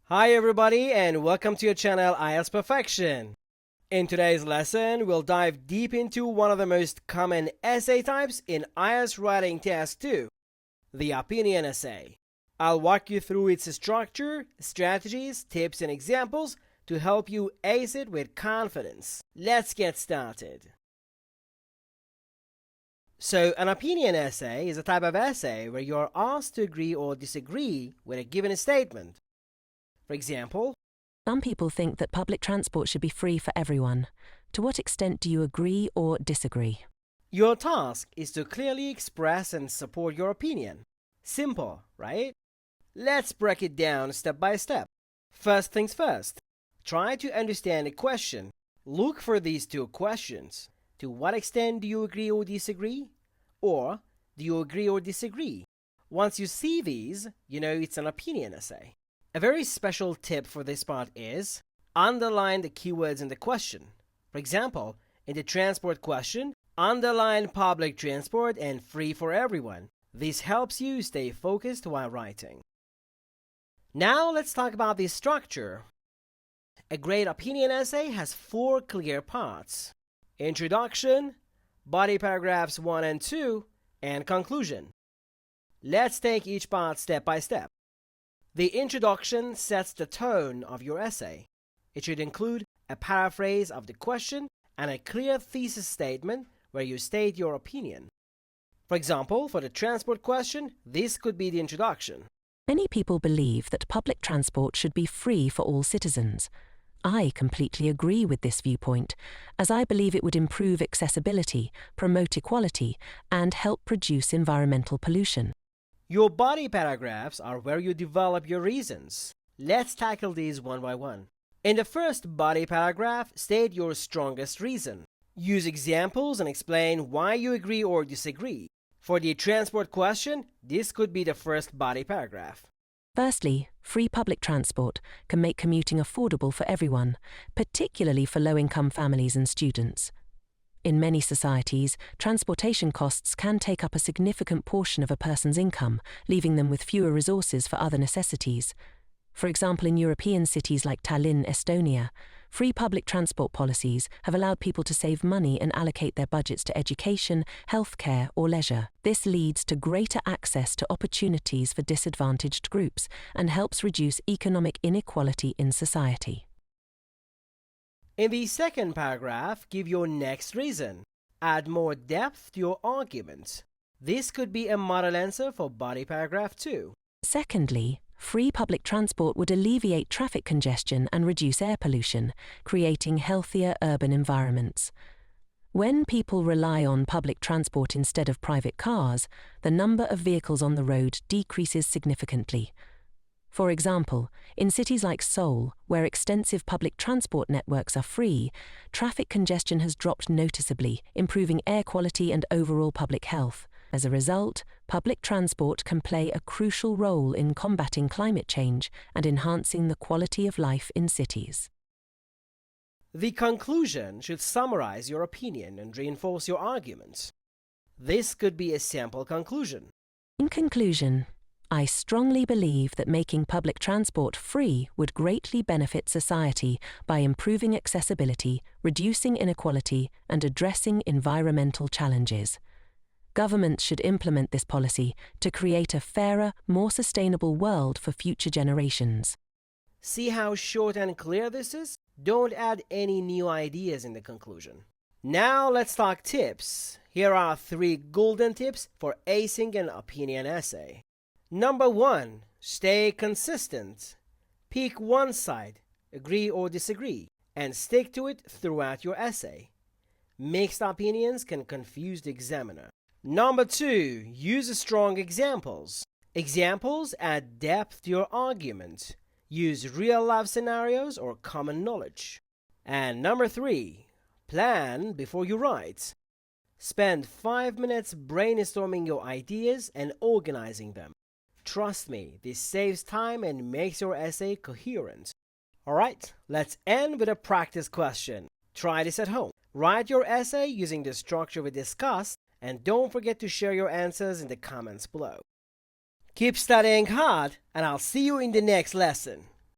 Hi everybody and welcome to your channel IELTS Perfection. In today's lesson, we'll dive deep into one of the most common essay types in IELTS Writing Task 2, the opinion essay. I'll walk you through its structure, strategies, tips, and examples to help you ace it with confidence. Let's get started. So, an opinion essay is a type of essay where you are asked to agree or disagree with a given statement. For example, some people think that public transport should be free for everyone. To what extent do you agree or disagree? Your task is to clearly express and support your opinion. Simple, right? Let's break it down step by step. First things first, try to understand the question. Look for these two questions. To what extent do you agree or disagree? Or, do you agree or disagree? Once you see these, you know it's an opinion essay. A very special tip for this part is underline the keywords in the question. For example, in the transport question, underline public transport and free for everyone. This helps you stay focused while writing. Now let's talk about the structure. A great opinion essay has 4 clear parts: introduction, body paragraphs 1 and 2, and conclusion. Let's take each part step by step. The introduction sets the tone of your essay. It should include a paraphrase of the question and a clear thesis statement where you state your opinion. For example, for the transport question, this could be the introduction. Many people believe that public transport should be free for all citizens. I completely agree with this viewpoint, as I believe it would improve accessibility, promote equality, and help reduce environmental pollution. Your body paragraphs are where you develop your reasons. Let's tackle these one by one. In the first body paragraph, state your strongest reason. Use examples and explain why you agree or disagree. For the transport question, this could be the first body paragraph. Firstly, free public transport can make commuting affordable for everyone, particularly for low-income families and students. In many societies, transportation costs can take up a significant portion of a person's income, leaving them with fewer resources for other necessities. For example, in European cities like Tallinn, Estonia, free public transport policies have allowed people to save money and allocate their budgets to education, healthcare, or leisure. This leads to greater access to opportunities for disadvantaged groups and helps reduce economic inequality in society. In the second paragraph, give your next reason. Add more depth to your argument. This could be a model answer for body paragraph 2. Secondly, free public transport would alleviate traffic congestion and reduce air pollution, creating healthier urban environments. When people rely on public transport instead of private cars, the number of vehicles on the road decreases significantly. For example, in cities like Seoul, where extensive public transport networks are free, traffic congestion has dropped noticeably, improving air quality and overall public health. As a result, public transport can play a crucial role in combating climate change and enhancing the quality of life in cities. The conclusion should summarize your opinion and reinforce your arguments. This could be a sample conclusion. In conclusion, I strongly believe that making public transport free would greatly benefit society by improving accessibility, reducing inequality, and addressing environmental challenges. Governments should implement this policy to create a fairer, more sustainable world for future generations. See how short and clear this is? Don't add any new ideas in the conclusion. Now let's talk tips. Here are 3 golden tips for acing an opinion essay. Number 1, stay consistent. Pick one side, agree or disagree, and stick to it throughout your essay. Mixed opinions can confuse the examiner. Number 2, use strong examples. Examples add depth to your argument. Use real-life scenarios or common knowledge. And number 3, plan before you write. Spend 5 minutes brainstorming your ideas and organizing them. Trust me, this saves time and makes your essay coherent. Alright, let's end with a practice question. Try this at home. Write your essay using the structure we discussed, and don't forget to share your answers in the comments below. Keep studying hard, and I'll see you in the next lesson.